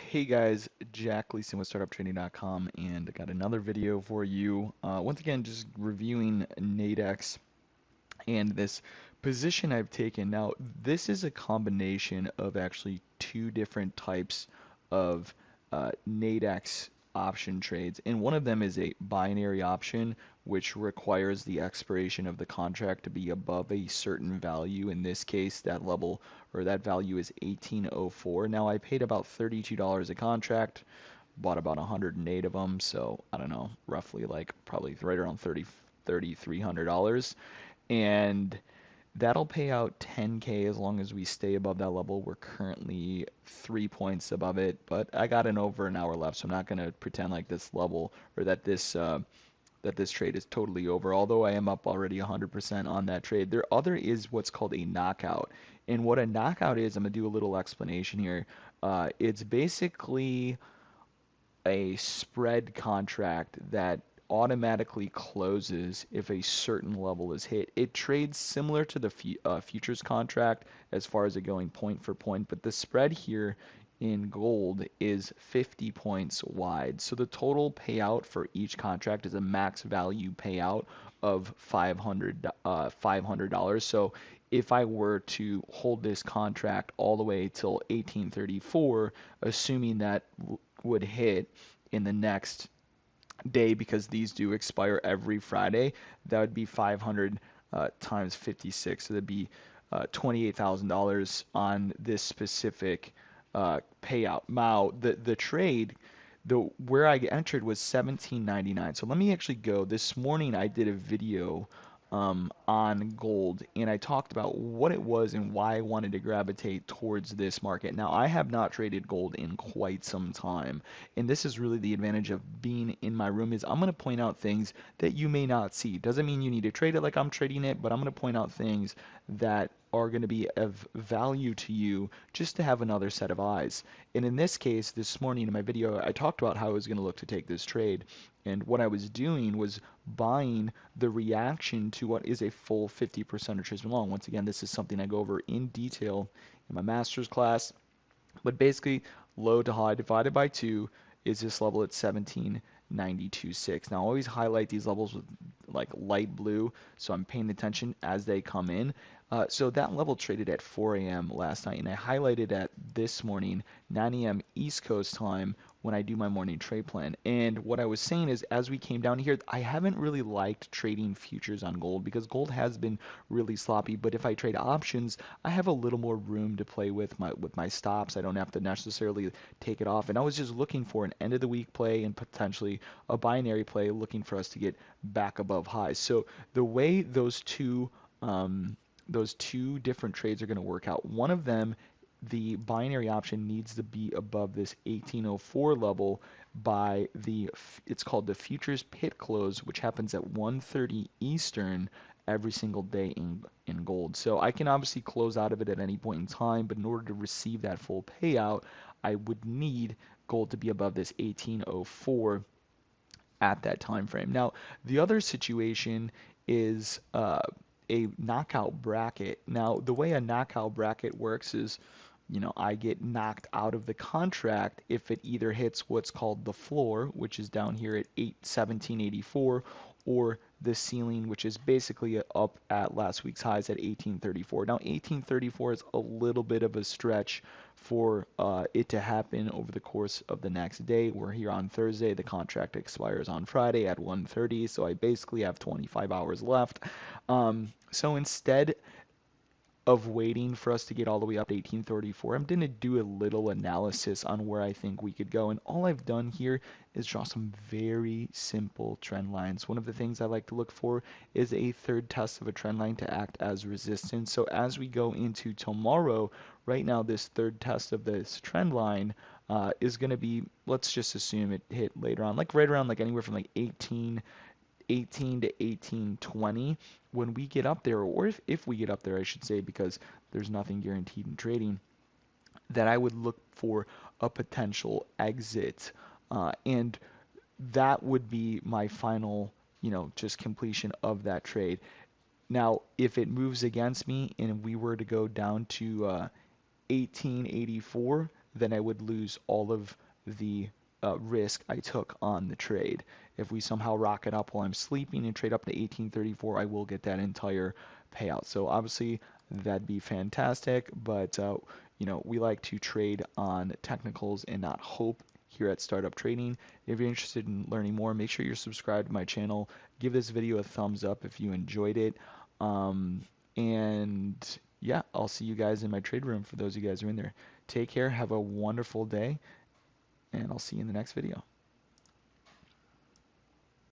Hey guys, Jack Leeson with StartupTrading.com, and I got another video for you. Once again, just reviewing Nadex and this position I've taken. Now, this is a combination of actually two different types of Nadex option trades, and one of them is a binary option, which requires the expiration of the contract to be above a certain value. In this case, that level or that value is 1804. Now, I paid about $32 a contract, bought about 108 of them, so I don't know, roughly like probably right around $3,300, and that'll pay out 10K as long as we stay above that level. We're currently 3 points above it, but I got over an hour left, so I'm not going to pretend like this level or that this trade is totally over, although I am up already 100% on that trade. There other is what's called a knockout. And what a knockout is, I'm going to do a little explanation here. It's basically a spread contract that automatically closes if a certain level is hit. It trades similar to the futures contract as far as it going point for point, but the spread here in gold is 50 points wide. So the total payout for each contract is a max value payout of $500. So if I were to hold this contract all the way till 1834, assuming that would hit in the next day, because these do expire every Friday, that would be 500 times 56. So that'd be $28,000 on this specific payout. Now, the trade, where I entered was 17.99. So let me actually go. This morning I did a video on gold, and I talked about what it was and why I wanted to gravitate towards this market. Now, I have not traded gold in quite some time, and this is really the advantage of being in my room is I'm going to point out things that you may not see. Doesn't mean you need to trade it like I'm trading it, but I'm going to point out things that are going to be of value to you just to have another set of eyes. And in this case, this morning in my video, I talked about how I was going to look to take this trade. And what I was doing was buying the reaction to what is a full 50% retracement long. Once again, this is something I go over in detail in my master's class. But basically, low to high divided by 2 is this level at 17.92.6. Now, I always highlight these levels with like light blue, so I'm paying attention as they come in. So that level traded at 4 a.m. last night, and I highlighted at this morning, 9 a.m. East Coast time, when I do my morning trade plan. And what I was saying is, as we came down here, I haven't really liked trading futures on gold because gold has been really sloppy. But if I trade options, I have a little more room to play with my stops. I don't have to necessarily take it off. And I was just looking for an end of the week play and potentially a binary play, looking for us to get back above highs. So the way those two different trades are going to work out. One of them, the binary option, needs to be above this 1804 level by it's called the futures pit close, which happens at 1:30 Eastern every single day in gold. So I can obviously close out of it at any point in time, but in order to receive that full payout, I would need gold to be above this 1804 at that time frame. Now, the other situation is a knockout bracket. Now, the way a knockout bracket works is, I get knocked out of the contract if it either hits what's called the floor, which is down here at 1784, or the ceiling, which is basically up at last week's highs at 1834. Now, 1834 is a little bit of a stretch for it to happen over the course of the next day. We're here on Thursday. The contract expires on Friday at 1:30, so I basically have 25 hours left. So instead of waiting for us to get all the way up to 1834, I'm going to do a little analysis on where I think we could go. And all I've done here is draw some very simple trend lines. One of the things I like to look for is a third test of a trend line to act as resistance. So as we go into tomorrow, right now this third test of this trend line is going to be, let's just assume it hit later on, like right around like anywhere from like 18 to 1820. When we get up there, or if we get up there, I should say, because there's nothing guaranteed in trading, that I would look for a potential exit. And that would be my final, just completion of that trade. Now, if it moves against me and we were to go down to 1884, then I would lose all of the risk I took on the trade. If we somehow rocket up while I'm sleeping and trade up to 1834, I will get that entire payout. So obviously that'd be fantastic, but we like to trade on technicals and not hope here at Startup Trading. If you're interested in learning more, make sure you're subscribed to my channel. Give this video a thumbs up if you enjoyed it. And yeah, I'll see you guys in my trade room for those of you guys who are in there. Take care, have a wonderful day, and I'll see you in the next video.